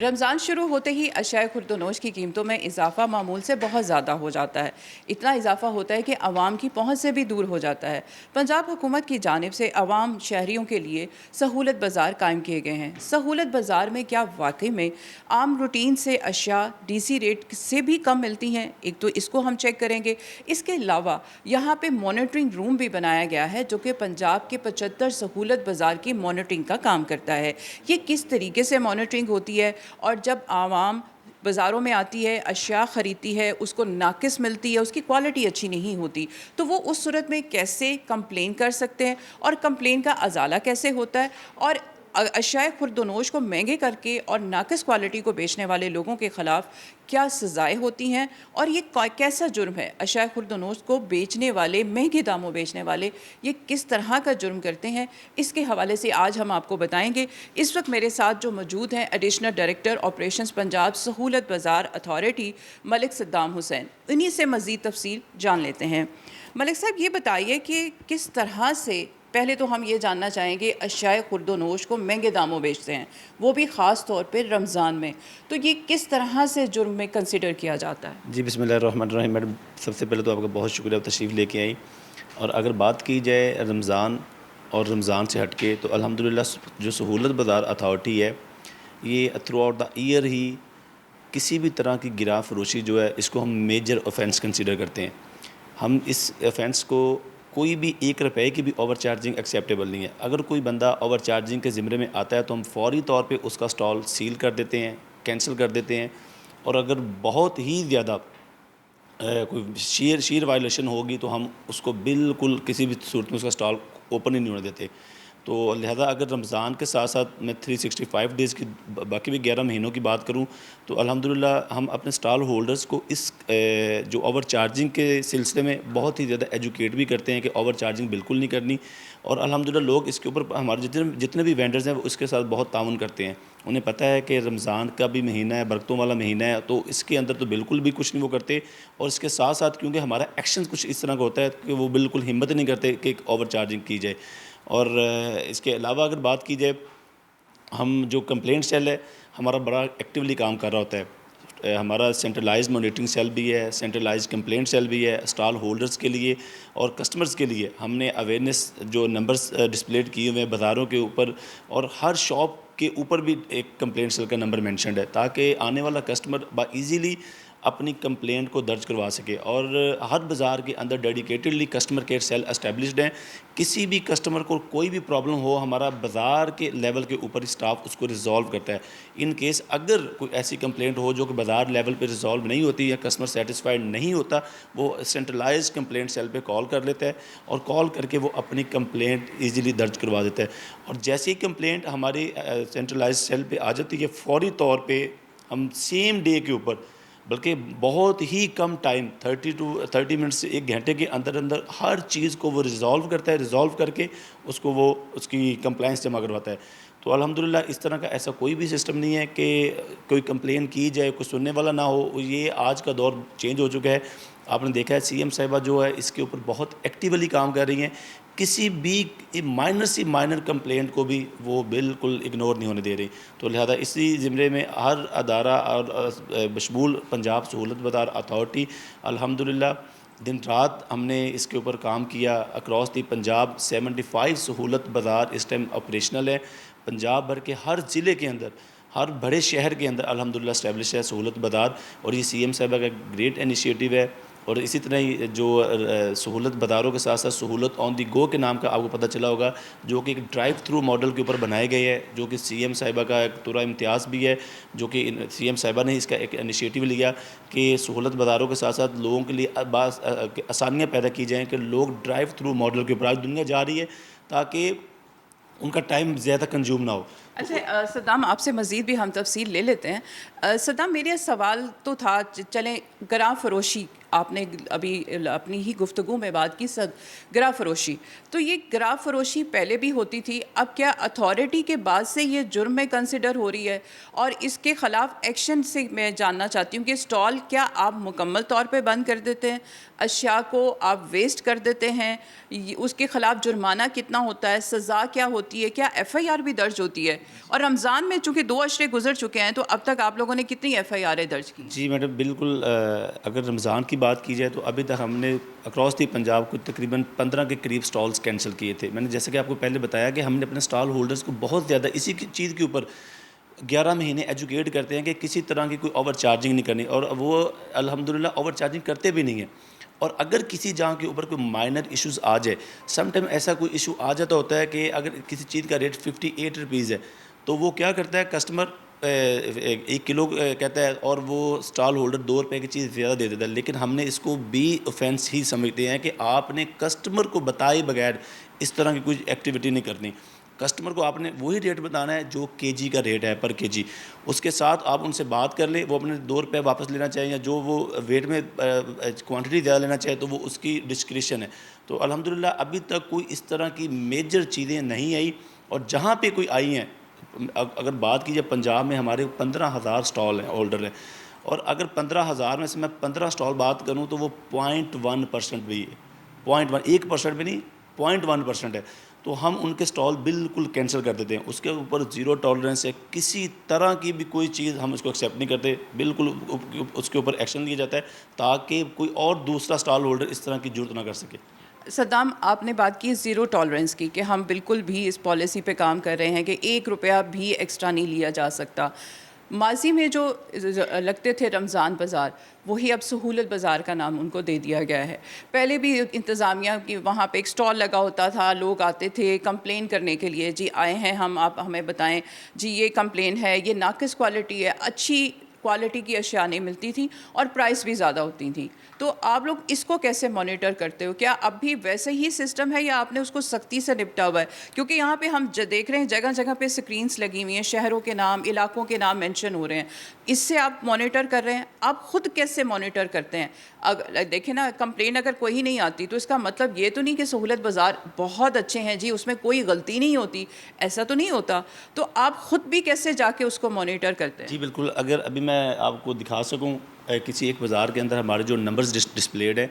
रमज़ान शुरू होते ही अशाए खुर्दनोश की कीमतों में इजाफा मामूल से बहुत ज़्यादा हो जाता है। इतना इजाफा होता है कि आवाम की पहुंच से भी दूर हो जाता है। पंजाब हुकूमत की जानिब से आवाम शहरियों के लिए सहूलत बाज़ार कायम किए गए हैं। सहूलत बाज़ार में क्या वाकई में आम रूटीन से अशिया DC रेट से भी कम मिलती हैं? एक तो इसको हम चेक करेंगे। इसके अलावा यहाँ पर मॉनिटरिंग रूम भी बनाया गया है जो कि पंजाब के 75 सहूलत बाज़ार की मॉनिटरिंग का काम करता है। ये किस तरीके से मॉनिटरिंग होती है और जब आवाम बाज़ारों में आती है, अशिया ख़रीदती है, उसको नाक़िस मिलती है, उसकी क्वालिटी अच्छी नहीं होती, तो वो उस सूरत में कैसे कंप्लेन कर सकते हैं और कंप्लेन का अज़ाला कैसे होता है और अशियाए खुर्दनोश को महंगे करके और नाक़िस क्वालिटी को बेचने वाले लोगों के ख़िलाफ़ क्या सज़ाएँ होती हैं और ये कैसा जुर्म है? अशियाए खुर्दनोश को बेचने वाले, महंगे दामों बेचने वाले, ये किस तरह का जुर्म करते हैं? इसके हवाले से आज हम आपको बताएंगे। इस वक्त मेरे साथ जो मौजूद हैं एडिशनल डायरेक्टर ऑपरेशंस पंजाब सहूलत बाज़ार अथॉरिटी मलिक सद्दाम हुसैन, इन्हीं से मज़ीद तफसील जान लेते हैं। मलिक साहब, ये बताइए कि किस तरह से, पहले तो हम ये जानना चाहेंगे, अशियाए खुर्दनोश को महंगे दामों बेचते हैं, वो भी ख़ास तौर पे रमज़ान में, तो ये किस तरह से जुर्म में कंसिडर किया जाता है? जी, बिस्मिल्लाहिर्रहमानिर्रहीम। मैडम, सबसे पहले तो आपका बहुत शुक्रिया तशरीफ़ लेके आई। और अगर बात की जाए रमज़ान और रमज़ान से हट के, तो अल्हम्दुलिल्लाह जो सहूलत बाज़ार अथॉरिटी है, ये थ्रू आउट द ईयर ही किसी भी तरह की गिरा फरोशी जो है, इसको हम मेजर ऑफेंस कंसीडर करते हैं। हम इस ऑफेंस को, कोई भी 1 रुपए की भी ओवर चार्जिंग एक्सेप्टेबल नहीं है। अगर कोई बंदा ओवर चार्जिंग के ज़िम्मे में आता है तो हम फ़ौरी तौर पे उसका स्टॉल सील कर देते हैं, कैंसिल कर देते हैं। और अगर बहुत ही ज़्यादा कोई शीर वायलेशन होगी तो हम उसको बिल्कुल किसी भी सूरत में उसका स्टॉल ओपन ही नहीं होने देते। तो लिहाजा अगर रमज़ान के साथ साथ मैं 365 डेज़ की बाकी भी 11 महीनों की बात करूं, तो अल्हम्दुलिल्लाह हम अपने स्टॉल होल्डर्स को इस जो ओवर चार्जिंग के सिलसिले में बहुत ही ज़्यादा एजुकेट भी करते हैं कि ओवर चार्जिंग बिल्कुल नहीं करनी। और अल्हम्दुलिल्लाह लोग इसके ऊपर, हमारे जितने जितने भी वेंडर्स हैं वो इसके साथ बहुत ताउन करते हैं। उन्हें पता है कि रमज़ान का भी महीना है, बरकतों वाला महीना है, तो इसके अंदर तो बिल्कुल भी कुछ नहीं वो करते। और इसके साथ साथ क्योंकि हमारा एक्शन कुछ इस तरह का होता है कि वो बिल्कुल हिम्मत नहीं करते कि ओवर चार्जिंग की जाए। और इसके अलावा अगर बात की जाए, हम जो कंप्लेंट सेल है हमारा बड़ा एक्टिवली काम कर रहा होता है। हमारा सेंट्रलाइज्ड मॉनिटरिंग सेल भी है, सेंट्रलाइज्ड कंप्लेंट सेल भी है। स्टॉल होल्डर्स के लिए और कस्टमर्स के लिए हमने अवेयरनेस जो नंबर्स डिस्प्लेड किए हुए हैं बाज़ारों के ऊपर, और हर शॉप के ऊपर भी एक कंप्लेंट सेल का नंबर मेंशन्ड है, ताकि आने वाला कस्टमर ईज़िली अपनी कंप्लेंट को दर्ज करवा सके। और हर बाज़ार के अंदर dedicatedly customer care cell established हैं। किसी भी कस्टमर को कोई भी प्रॉब्लम हो, हमारा बाज़ार के लेवल के ऊपर स्टाफ उसको रिजॉल्व करता है। इन केस अगर कोई ऐसी कंप्लेंट हो जो कि बाज़ार लेवल पे रिजॉल्व नहीं होती या कस्टमर सेटिस्फाइड नहीं होता, वो सेंट्रलाइज्ड कंप्लेंट सेल पे कॉल कर लेता है और कॉल करके वो अपनी कंप्लेंट ईज़िली दर्ज करवा देता है। और जैसे ही कंप्लेंट हमारी सेंट्रलाइज्ड सेल पे आ जाती है, फ़ौरी तौर पे हम सेम डे के ऊपर, बल्कि बहुत ही कम टाइम 30 मिनट से 1 घंटे के अंदर अंदर हर चीज़ को वो रिज़ॉल्व करता है। रिज़ॉल्व करके उसको वो उसकी कंप्लाइंस जमा करवाता है। तो अल्हम्दुलिल्लाह इस तरह का ऐसा कोई भी सिस्टम नहीं है कि कोई कंप्लेन की जाए, कोई सुनने वाला ना हो। ये आज का दौर चेंज हो चुका है। आपने देखा है CM साहिबा जो है इसके ऊपर बहुत एक्टिवली काम कर रही हैं। किसी भी माइनर कंप्लेंट को भी वो बिल्कुल इग्नोर नहीं होने दे रही। तो लिहाजा इसी ज़िम्मे में हर अदारा और बशमूल पंजाब सहूलत बाज़ार अथॉरिटी अल्हम्दुलिल्लाह दिन रात हमने इसके ऊपर काम किया। अक्रॉस दी पंजाब 75 सहूलत बाज़ार इस टाइम ऑपरेशनल है। पंजाब भर के हर ज़िले के अंदर, हर बड़े शहर के अंदर अल्हम्दुलिल्लाह एस्टैब्लिश है सहूलत बाज़ार। और ये CM साहिबा का ग्रेट इनिशिएटिव है। और इसी तरह ही जो सहूलत बाज़ारों के साथ साथ सहूलत ऑन दी गो के नाम का आपको पता चला होगा, जो कि एक ड्राइव थ्रू मॉडल के ऊपर बनाए गए हैं, जो कि CM साहिबा का एक तुरा इम्तियाज़ भी है, जो कि CM साहिबा ने इसका एक इनिशिएटिव लिया कि सहूलत बाज़ारों के साथ साथ लोगों के लिए आसानियाँ पैदा की जाएँ कि लोग ड्राइव थ्रू मॉडल के ऊपर, आज दुनिया जा रही है, ताकि उनका टाइम ज़्यादा कंज्यूम ना हो। अच्छा सद्दाम, आपसे मज़ीद भी हम तफसील ले लेते हैं। सद्दाम, मेरा सवाल तो था, चलें गरा फरोशी, आपने अभी अपनी ही गुफ्तगू में बात की गरा फरोशी, तो ये गरा फरोशी पहले भी होती थी, अब क्या अथॉरिटी के बाद से ये जुर्म में कंसिडर हो रही है? और इसके ख़िलाफ़ एक्शन से मैं जानना चाहती हूँ कि स्टॉल क्या आप मुकम्मल तौर पे बंद कर देते हैं, अशिया को आप वेस्ट कर देते हैं, उसके ख़िलाफ़ जुर्माना कितना होता है, सज़ा क्या होती है, क्या FIR भी दर्ज होती है? और रमज़ान में चूँकि 2 अशरे गुजर चुके हैं, तो अब तक आप लोगों ने कितनी एफआईआर दर्ज की? जी मैडम, बिल्कुल अगर रमज़ान की बात की जाए तो अभी तक हमने अक्रॉस दी पंजाब को तकरीबन 15 के करीब स्टॉल्स कैंसिल किए थे। मैंने जैसे कि आपको पहले बताया कि हमने अपने स्टॉल होल्डर्स को बहुत ज़्यादा इसी की चीज़ के ऊपर 11 महीने एजुकेट करते हैं कि किसी तरह की कोई ओवर चार्जिंग नहीं करनी, और वो अल्हम्दुलिल्लाह ओवर चार्जिंग करते भी नहीं हैं। और अगर किसी जहाँ के ऊपर कोई माइनर इश्यूज़ आ जाए, सम टाइम ऐसा कोई इशू आ जाता होता है कि अगर किसी चीज़ का रेट 58 रुपीज़ है, तो वो क्या करता है कस्टमर 1 किलो कहता है और वो स्टॉल होल्डर 2 रुपये की चीज़ ज़्यादा दे देता है। लेकिन हमने इसको भी ऑफेंस ही समझते हैं कि आपने कस्टमर को बताए बगैर इस तरह की कोई एक्टिविटी नहीं करनी। कस्टमर को आपने वही रेट बताना है जो केजी का रेट है, पर केजी। उसके साथ आप उनसे बात कर लें, वो अपने 2 रुपये वापस लेना चाहें या जो वो वेट में क्वांटिटी ज़्यादा लेना चाहे तो वो उसकी डिस्क्रिप्शन है। तो अल्हम्दुलिल्लाह अभी तक कोई इस तरह की मेजर चीज़ें नहीं आई, और जहाँ पे कोई आई हैं, अगर बात की जाए पंजाब में हमारे 15,000 स्टॉल हैं, होल्डर हैं, और अगर 15,000 में से मैं 15 स्टॉल बात करूँ तो वो 0.1% भी है, 0.1 1% भी नहीं, 0.1% है। तो हम उनके स्टॉल बिल्कुल कैंसिल कर देते हैं। उसके ऊपर ज़ीरो टॉलरेंस है, किसी तरह की भी कोई चीज़ हम उसको एक्सेप्ट नहीं करते, बिल्कुल उसके ऊपर एक्शन लिया जाता है ताकि कोई और दूसरा स्टॉल होल्डर इस तरह की ज़रूरत ना कर सके। सद्दाम, आपने बात की ज़ीरो टॉलरेंस की कि हम बिल्कुल भी इस पॉलिसी पे काम कर रहे हैं कि 1 रुपया भी एक्स्ट्रा नहीं लिया जा सकता। माज़ी में जो लगते थे रमज़ान बाज़ार, वही अब सहूलत बाज़ार का नाम उनको दे दिया गया है। पहले भी इंतज़ामिया की वहाँ पे एक स्टॉल लगा होता था, लोग आते थे कंप्लेन करने के लिए, जी आए हैं हम, आप हमें बताएं, जी ये कंप्लेन है, ये नाक़िस क्वालिटी है, अच्छी क्वालिटी की अशिया नहीं मिलती थी और प्राइस भी ज़्यादा होती थी। तो आप लोग इसको कैसे मॉनिटर करते हो? क्या अब भी वैसे ही सिस्टम है या आपने उसको सख्ती से निपटा हुआ है? क्योंकि यहाँ पे हम देख रहे हैं जगह जगह पे स्क्रीन्स लगी हुई हैं, शहरों के नाम, इलाकों के नाम मेंशन हो रहे हैं। इससे आप मॉनिटर कर रहे हैं? आप खुद कैसे मॉनिटर करते हैं? अगर देखें ना, कंप्लेन अगर कोई ही नहीं आती तो इसका मतलब ये तो नहीं कि सहूलत बाज़ार बहुत अच्छे हैं जी, उसमें कोई गलती नहीं होती, ऐसा तो नहीं होता। तो आप खुद भी कैसे जाके उसको मॉनिटर करते हैं? जी बिल्कुल, अगर अभी मैं आपको दिखा सकूं किसी एक बाज़ार के अंदर हमारे जो नंबर्स डिस्प्लेड है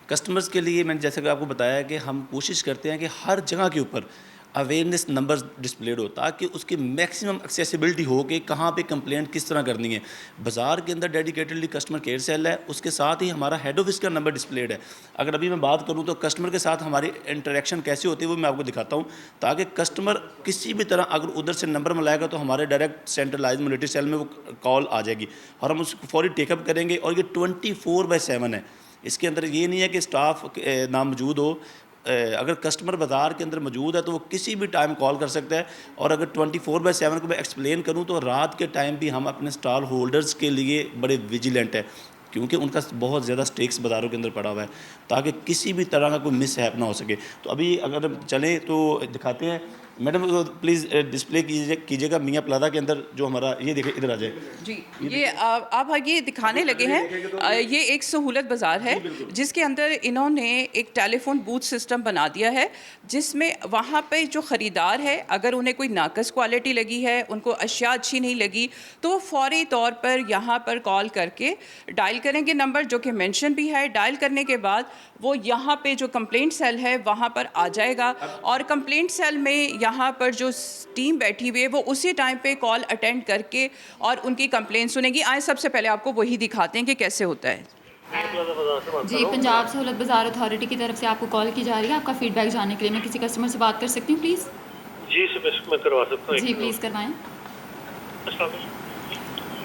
कस्टमर्स के लिए, मैंने जैसे कि आपको बताया कि हम कोशिश करते हैं कि हर जगह के ऊपर अवेयरनेस नंबर्स डिस्प्लेड हो ताकि उसकी मैक्सिमम एक्सेसिबिलिटी हो कि कहाँ पे कंप्लेंट किस तरह करनी है। बाज़ार के अंदर डेडिकेटेडली कस्टमर केयर सेल है, उसके साथ ही हमारा हेड ऑफिस का नंबर डिस्प्लेड है। अगर अभी मैं बात करूँ तो कस्टमर के साथ हमारी इंटरेक्शन कैसी होती है वो मैं आपको दिखाता हूँ, ताकि कस्टमर किसी भी तरह अगर उधर से नंबर मिलाएगा तो हमारे डायरेक्ट सेंट्रलाइज मॉनिटरी सेल में वो कॉल आ जाएगी और हम उसको फौरी टेकअप करेंगे। और ये 24/7 है, इसके अंदर ये नहीं है कि स्टाफ ना मौजूद हो। अगर कस्टमर बाज़ार के अंदर मौजूद है तो वो किसी भी टाइम कॉल कर सकता है। और अगर 24/7 को मैं एक्सप्लेन करूँ तो रात के टाइम भी हम अपने स्टॉल होल्डर्स के लिए बड़े विजिलेंट है, क्योंकि उनका बहुत ज़्यादा स्टेक्स बाज़ारों के अंदर पड़ा हुआ है ताकि किसी भी तरह का कोई मिसहैप ना हो सके। तो अभी अगर हम चलें तो दिखाते हैं। मैडम प्लीज़ डिस्प्ले कीजिएगा मियाँ प्लाजा के अंदर जो हमारा, ये देखिए इधर आ जाए जी, ये आप ये दिखाने लगे हैं, ये एक सहूलत बाज़ार है जिसके अंदर इन्होंने एक टेलीफोन बूथ सिस्टम बना दिया है, जिसमें वहाँ पे जो ख़रीदार है अगर उन्हें कोई नाक़िस क्वालिटी लगी है, उनको अशिया अच्छी नहीं लगी, तो वो फ़ौरी तौर पर यहाँ पर कॉल करके डायल करेंगे नंबर जो कि मेंशन भी है। डायल करने के बाद वो यहाँ पे जो कंप्लेंट सेल है वहाँ पर आ जाएगा और कंप्लेंट सेल में यहाँ पर जो टीम बैठी हुई है वो उसी टाइम पे कॉल अटेंड करके और उनकी कंप्लेंट सुनेगी। आए सबसे पहले आपको वही दिखाते हैं कि कैसे होता है। जी, पंजाब सहूलत बाज़ार अथॉरिटी की तरफ से आपको कॉल की जा रही है आपका फीडबैक जानने के लिए। मैं किसी कस्टमर से बात कर सकती हूँ प्लीज़? जी सर, मैं करवा सकता हूँ। जी प्लीज़ करवाएं।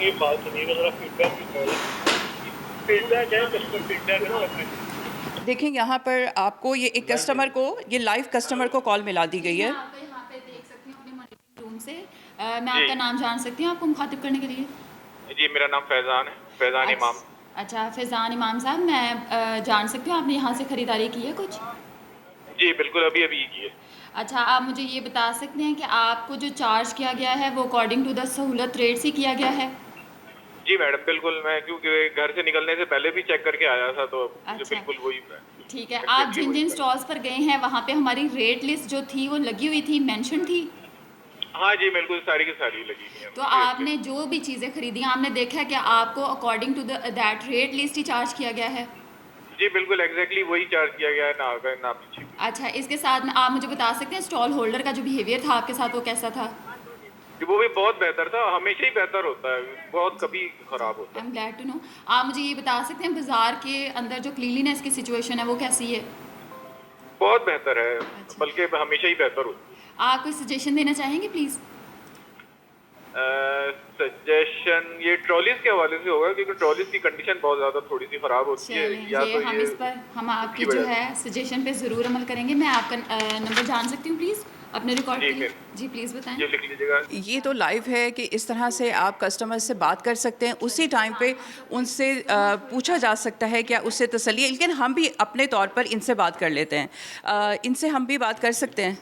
ये बात सुनिएगा ज़रा, फीडबैक की कॉल है, फीडबैक है, कस्टमर फीडबैक है। देखें यहाँ पर आपको ये एक कस्टमर को, ये लाइव कस्टमर को कॉल मिला दी गई है। मैं यहाँ पे देख सकती हूँ अपने मॉनिटरिंग रूम से। मैं आपका नाम जान सकती हूँ आपको मुखातिब करने के लिए? जी मेरा नाम फैज़ान है, फैज़ान इमाम। अच्छा, फैज़ान इमाम साहब, मैं जान सकती हूँ आपने यहाँ से ख़रीदारी की है कुछ? जी बिल्कुल, अभी अभी की है। अच्छा, आप मुझे ये बता सकते हैं कि आपको जो चार्ज किया गया है वो अकॉर्डिंग टू द सहूलत रेट से किया गया है? जी मैडम बिल्कुल, मैं क्योंकि घर से निकलने से पहले भी चेक करके आया था तो मुझे अच्छा, बिल्कुल वही ठीक है। आप जिन जिन स्टॉल्स पर गए हैं वहाँ पे हमारी रेट लिस्ट जो थी वो लगी हुई थी, मेंशन थी? हाँ जी बिल्कुल, सारी की सारी लगी हुई है। तो आपने जो भी चीज़ें खरीदी आपने देखा है कि आपको according to that rate list ही चार्ज किया गया है? जी बिल्कुल, एग्जैक्टली वही चार्ज किया गया है, ना आगे ना पीछे। अच्छा, इसके साथ में आप मुझे बता सकते हैं स्टॉल होल्डर का जो बिहेवियर था आपके साथ वो कैसा था? कि वो भी बहुत बेहतर था, हमेशा ही बेहतर होता है, बहुत कभी ख़राब होता है। I am glad to know. आप मुझे ये बता सकते हैं बाज़ार के अंदर जो क्लीनलीनेस की सिचुएशन है वो कैसी है? बहुत बेहतर है, अच्छा। बल्कि हमेशा ही बेहतर होती आप कोई सजेशन देना चाहेंगे प्लीज़? है। सजेशन ये ट्रॉलीज के हवाले से होगा, क्योंकि ट्रॉलीज की कंडीशन बहुत ज़्यादा थोड़ी सी ख़राब होती है, चलें, या ये तो हम ये इस पर हम आपकी इसकी जो वजह है सजेशन पे ज़रूर अमल करेंगे। मैं आपका नंबर जान सकती हूँ प्लीज़ अपने रिकॉर्ड जी, के लिए? फिर। जी प्लीज़ बताएं। ये लिख लीजिएगा। ये तो लाइव है कि इस तरह से आप कस्टमर से बात कर सकते हैं, उसी टाइम पे उनसे पूछा जा सकता है क्या उससे तसल्ली है, लेकिन हम भी अपने तौर पर इनसे बात कर लेते हैं। इनसे हम भी बात कर सकते हैं।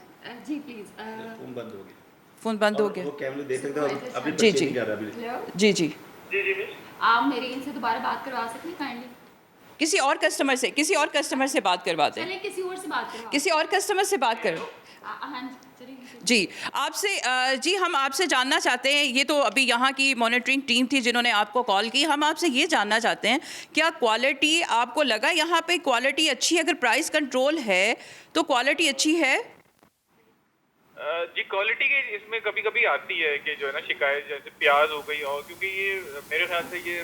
जी प्लीज़। फ़ोन बंद हो गया फ़ोन बंद हो और गया। वो कैमरे देख सकते हो अभी जी, परचेज जी। नहीं कर रहा अभी। हेलो, जी, जी। जी जी मिस। आप मेरे इनसे दोबारा बात करवा सकते हैं काइंडली? किसी और कस्टमर से बात करवा दें। चलिए किसी और से बात करवा। किसी और कस्टमर से बात कर। हाँ जी, चलिए। जी, आपसे जी हम आपसे जानना चाहते हैं, ये तो अभी यहाँ की मॉनिटरिंग टीम थी जिन्होंने आपको कॉल की। हम आपसे ये जानना चाहते हैं, क्या क्वालिटी आपको लगा यहाँ पे क्वालिटी अच्छी है? अगर प्राइस कंट्रोल है, तो क्वालिटी अच्छी है? जी क्वालिटी की इसमें कभी कभी आती है कि जो है ना शिकायत, जैसे प्याज हो गई, और क्योंकि ये मेरे ख्याल से ये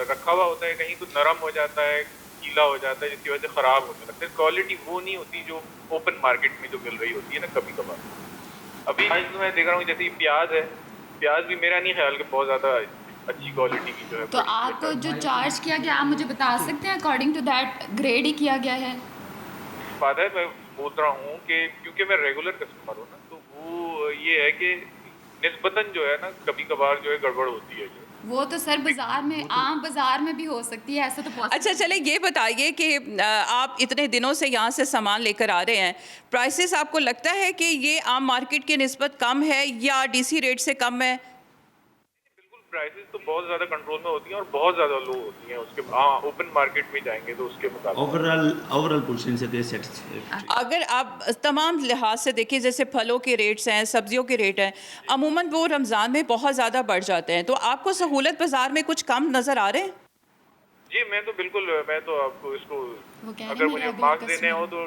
रखा हुआ होता है कहीं, तो नरम हो जाता है, गीला हो जाता है, जिसकी वजह से ख़राब होने लगता है। क्वालिटी वो नहीं होती जो ओपन मार्केट में जो मिल रही होती है ना कभी कभार। अभी आज मैं देख रहा हूँ जैसे ये प्याज है, प्याज भी मेरा नहीं ख्याल कि बहुत ज़्यादा अच्छी क्वालिटी की जो है। तो आपको जो चार्ज किया गया आप मुझे बता सकते हैं अकॉर्डिंग टू दैट ग्रेड ही किया गया है? बात है, मैं बोल रहा हूँ कि क्योंकि मैं रेगुलर कस्टमर हूँ ना, तो वो ये है कि निस्बतन जो है ना कभी कभार जो है गड़बड़ होती है जो। वो तो सर बाजार में आम बाजार में भी हो सकती है, ऐसा तो possible अच्छा, चले ये बताइए कि आप इतने दिनों से यहाँ से सामान लेकर आ रहे हैं, प्राइसेस आपको लगता है कि ये आम मार्केट की निस्बत कम है या डीसी रेट से कम है? बिल्कुल, प्राइसेस तो बहुत ज़्यादा कंट्रोल में होती हैं और बहुत ज़्यादा लो होती हैं उसके। ओपन मार्केट में जाएंगे तो उसके मुकाबले ओवरऑल पोजीशन से तो सेटिस्फाइड। अगर आप तमाम लिहाज से देखिए, जैसे फलों के रेट्स हैं, सब्जियों के रेट हैं, अमूमन वो रमज़ान में बहुत ज़्यादा बढ़ जाते हैं, तो आपको सहूलत बाज़ार में कुछ कम नज़र आ रहे हैं? जी मैं तो आपको इसको वो कह रहे अगर हैं मुझे मेरा मार्क्स अगला देने हो तो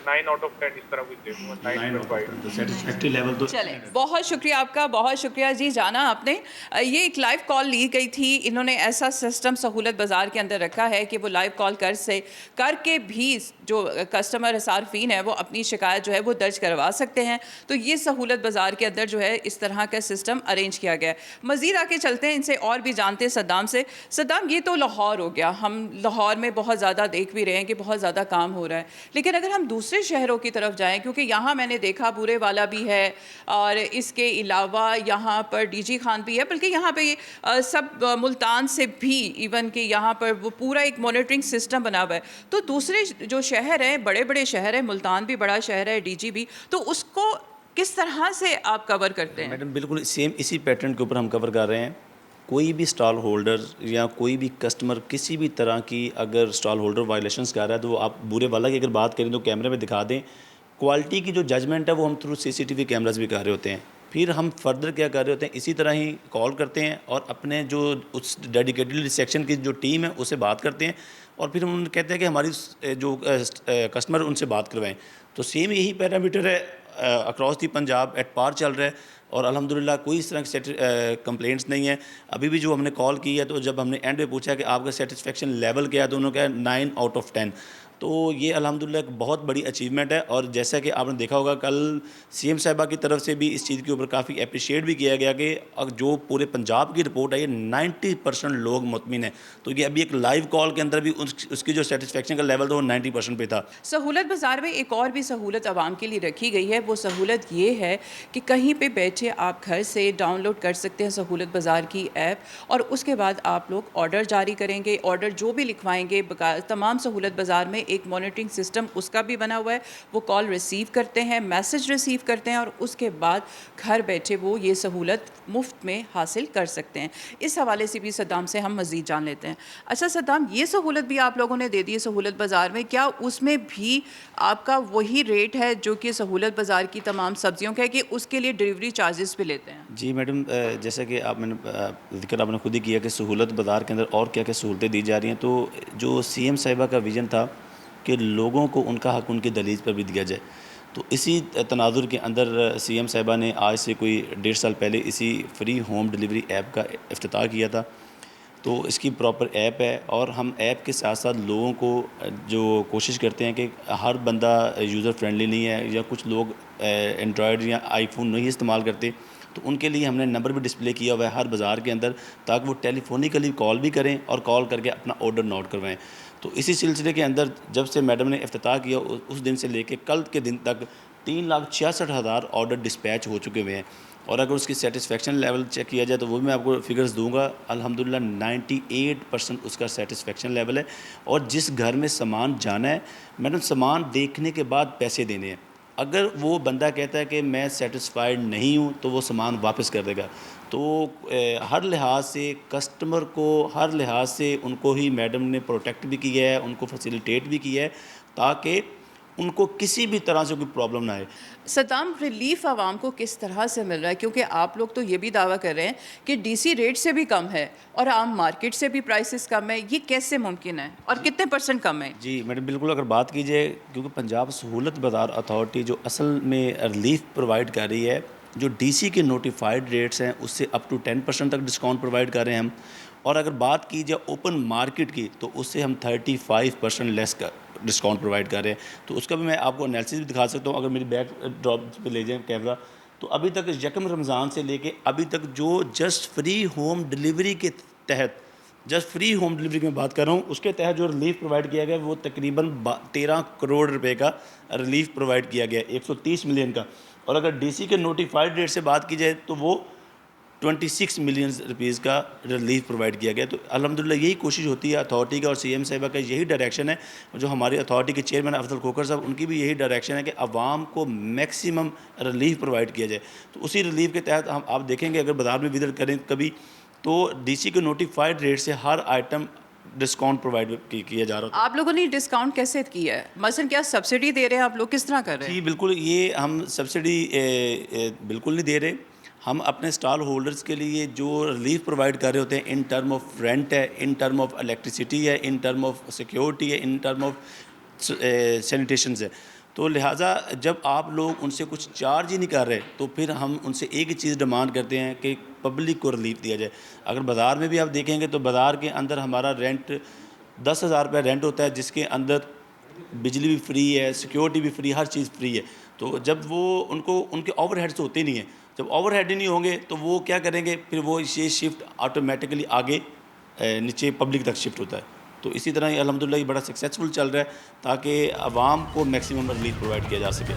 9 आउट ऑफ 10 इस तरह कुछ दे दूँगा, 9.5। तो सेटिस्फैक्ट्री लेवल तो चले, बहुत शुक्रिया आपका, बहुत शुक्रिया जी। जाना आपने ये एक लाइव कॉल ली गई थी, इन्होंने ऐसा सिस्टम सहूलत बाज़ार के अंदर रखा है कि वो लाइव कॉल करके भी जो कस्टमर सार्फिन है वो अपनी शिकायत जो है वो दर्ज करवा सकते हैं। तो ये सहूलत बाज़ार के अंदर जो है इस तरह का सिस्टम अरेंज किया गया है। मज़ीद आके चलते हैं, इनसे और भी जानते हैं सद्दाम से। सद्दाम, ये तो लाहौर हो गया, हम लाहौर में बहुत ज़्यादा देख भी रहे हैं कि बहुत ज़्यादा काम हो रहा है, लेकिन अगर हम दूसरे शहरों की तरफ जाएं, क्योंकि यहाँ मैंने देखा बुरे वाला भी है और इसके अलावा यहाँ पर डीजी खान भी है, बल्कि यहाँ पे सब मुल्तान से भी इवन कि यहाँ पर वो पूरा एक मॉनिटरिंग सिस्टम बना हुआ है। तो दूसरे जो शहर हैं, बड़े बड़े शहर हैं, मुल्तान भी बड़ा शहर है, डीजी भी, तो उसको किस तरह से आप कवर करते हैं? मैडम बिल्कुल सेम इसी पैटर्न के ऊपर हम कवर कर रहे हैं। कोई भी स्टॉल होल्डर या कोई भी कस्टमर किसी भी तरह की अगर स्टॉल होल्डर वायलेशंस कर रहा है, तो वो आप बुरे वाला की अगर बात करें तो कैमरे में दिखा दें। क्वालिटी की जो जजमेंट है वो हम थ्रू सीसीटीवी कैमरास भी कर रहे होते हैं। फिर हम फर्दर क्या कर रहे होते हैं, इसी तरह ही कॉल करते हैं और अपने जो उस डेडिकेटेड सेक्शन की जो टीम है उससे बात करते हैं और फिर हम उन्हें कहते हैं कि हमारी जो कस्टमर उनसे बात करवाएं। तो सेम यही पैरामीटर है across the Punjab at par चल रहा है और अल्हम्दुलिल्लाह कोई इस तरह की कंप्लेंट्स नहीं है। अभी भी जो हमने कॉल की है, तो जब हमने एंड में पूछा कि आपका सेटिस्फेक्शन लेवल क्या है, तो उन्होंने कहा 9 आउट ऑफ 10। तो ये अल्हम्दुलिल्लाह एक बहुत बड़ी अचीवमेंट है। और जैसा कि आपने देखा होगा कल सीएम साहिबा की तरफ से भी इस चीज़ के ऊपर काफ़ी अप्रिशिएट भी किया गया कि जो पूरे पंजाब की रिपोर्ट है ये 90% लोग मुतमिन है। तो ये अभी एक लाइव कॉल के अंदर भी उसकी जो सेटिस्फेक्शन का लेवल था वो 90% पे था। सहूलत बाज़ार में एक और भी सहूलत आवाम के लिए रखी गई है। वो सहूलत ये है कि कहीं पे बैठे आप घर से डाउनलोड कर सकते हैं सहूलत बाज़ार की ऐप, और उसके बाद आप लोग ऑर्डर जारी करेंगे, ऑर्डर जो भी लिखवाएंगे, तमाम सहूलत बाज़ार में एक मॉनिटरिंग सिस्टम उसका भी बना हुआ है। वो कॉल रिसीव करते हैं, मैसेज रिसीव करते हैं और उसके बाद घर बैठे वो ये सहूलत मुफ्त में हासिल कर सकते हैं। इस हवाले से भी सद्दाम से हम मज़ीद जान लेते हैं। अच्छा सद्दाम, ये सहूलत भी आप लोगों ने दे दी है सहूलत बाज़ार में, क्या उसमें भी आपका वही रेट है जो कि सहूलत बाज़ार की तमाम सब्जियों का है, कि उसके लिए डिलीवरी चार्जेस भी लेते हैं? जी मैडम, जैसा कि जिक्र आपने खुद ही किया कि सहूलत बाज़ार के अंदर और क्या क्या सहूलतें दी जा रही हैं, तो जो सीएम साहिबा का विज़न था कि लोगों को उनका हक़ उनकी दलील पर भी दिया जाए, तो इसी तनाजुर के अंदर सीएम साहिबा ने आज से कोई 1.5 साल पहले इसी फ्री होम डिलीवरी ऐप का इफ्तिताह किया था। तो इसकी प्रॉपर ऐप है और हम ऐप के साथ साथ लोगों को जो कोशिश करते हैं कि हर बंदा यूज़र फ्रेंडली नहीं है या कुछ लोग एंड्रॉयड या आईफोन नहीं इस्तेमाल करते, तो उनके लिए हमने नंबर भी डिस्प्ले किया हुआ है हर बाज़ार के अंदर, ताकि वो टेलीफोनिकली कॉल भी करें और कॉल करके अपना ऑर्डर नोट करवाएं। तो इसी सिलसिले के अंदर जब से मैडम ने इफ्तिताह किया उस दिन से लेके कल के दिन तक 3,66,000 ऑर्डर डिस्पैच हो चुके हुए हैं। और अगर उसकी सेटिस्फेक्शन लेवल चेक किया जाए तो वो भी मैं आपको फिगर्स दूंगा। अल्हम्दुलिल्लाह 98% उसका सेटिस्फेक्शन लेवल है। और जिस घर में सामान जाना है, मैडम सामान देखने के बाद पैसे देने हैं। अगर वो बंदा कहता है कि मैं सेटिस्फाइड नहीं हूँ तो वो सामान वापस कर देगा। तो हर लिहाज से कस्टमर को, हर लिहाज से उनको ही मैडम ने प्रोटेक्ट भी किया है, उनको फैसिलिटेट भी किया है ताकि उनको किसी भी तरह से कोई प्रॉब्लम ना आए। सद्दाम, रिलीफ आवाम को किस तरह से मिल रहा है? क्योंकि आप लोग तो ये भी दावा कर रहे हैं कि डीसी रेट से भी कम है और आम मार्केट से भी प्राइसेस कम है, ये कैसे मुमकिन है और कितने % कम है? जी मैडम, बिल्कुल अगर बात की जाए, क्योंकि पंजाब सहूलत बाज़ार अथॉरिटी जो असल में रिलीफ प्रोवाइड कर रही है, जो डीसी के नोटिफाइड रेट्स हैं उससे अप टू 10% तक डिस्काउंट प्रोवाइड कर रहे हैं हम। और अगर बात की जाए ओपन मार्केट की तो उससे हम 35% लेस का डिस्काउंट प्रोवाइड कर रहे हैं। तो उसका भी मैं आपको एनालिसिस भी दिखा सकता हूँ। अगर मेरी बैक ड्रॉप पे ले जाएं कैमरा, तो अभी तक यकम रमज़ान से लेके अभी तक जो जस्ट फ्री होम डिलीवरी के तहत, जस्ट फ्री होम डिलीवरी की मैं बात कर रहा हूँ, उसके तहत जो रिलीफ प्रोवाइड किया गया वो तकरीबन 13 करोड़ रुपए का रिलीफ प्रोवाइड किया गया, 130 मिलियन का। और अगर डीसी के नोटिफाइड रेट से बात की जाए तो वो 26 मिलियन रुपीज़ का रिलीफ प्रोवाइड किया गया। तो अल्हम्दुलिल्लाह यही कोशिश होती है अथॉरिटी का और सीएम साहिबा का यही डायरेक्शन है। जो हमारी अथॉरिटी के चेयरमैन अफजल खोखर साहब, उनकी भी यही डायरेक्शन है कि आवाम को मैक्सिमम रिलीफ प्रोवाइड किया जाए। तो उसी रिलीफ के तहत हम आप देखेंगे अगर बाज़ार में विजिट करें कभी, तो डीसी के नोटिफाइड रेट से हर आइटम डिस्काउंट प्रोवाइड किया जा रहा है। आप लोगों ने डिस्काउंट कैसे किया है? मसलन क्या सब्सिडी दे रहे हैं आप लोग, किस तरह कर रहे हैं? जी बिल्कुल, ये हम सब्सिडी बिल्कुल नहीं दे रहे। हम अपने स्टॉल होल्डर्स के लिए जो रिलीफ प्रोवाइड कर रहे होते हैं इन टर्म ऑफ रेंट है, इन टर्म ऑफ इलेक्ट्रिसिटी है, इन टर्म ऑफ सिक्योरिटी है, इन टर्म ऑफ सैनिटेशन है। तो लिहाजा जब आप लोग उनसे कुछ चार्ज ही नहीं कर रहे तो फिर हम उनसे एक ही चीज़ डिमांड करते हैं कि पब्लिक को रिलीफ दिया जाए। अगर बाज़ार में भी आप देखेंगे तो बाज़ार के अंदर हमारा रेंट 10,000 रुपये रेंट होता है, जिसके अंदर बिजली भी फ्री है, सिक्योरिटी भी फ्री, हर चीज़ फ्री है। तो जब वो उनको उनके ओवरहेड्स होते नहीं हैं, जब ओवरहेड ही नहीं होंगे तो वो क्या करेंगे, फिर वो ये शिफ्ट ऑटोमेटिकली आगे नीचे पब्लिक तक शिफ्ट होता है। तो इसी तरह अल्हम्दुलिल्लाह ये बड़ा सक्सेसफुल चल रहा है ताकि आवाम को मैक्सिमम रिलीफ प्रोवाइड किया जा सके।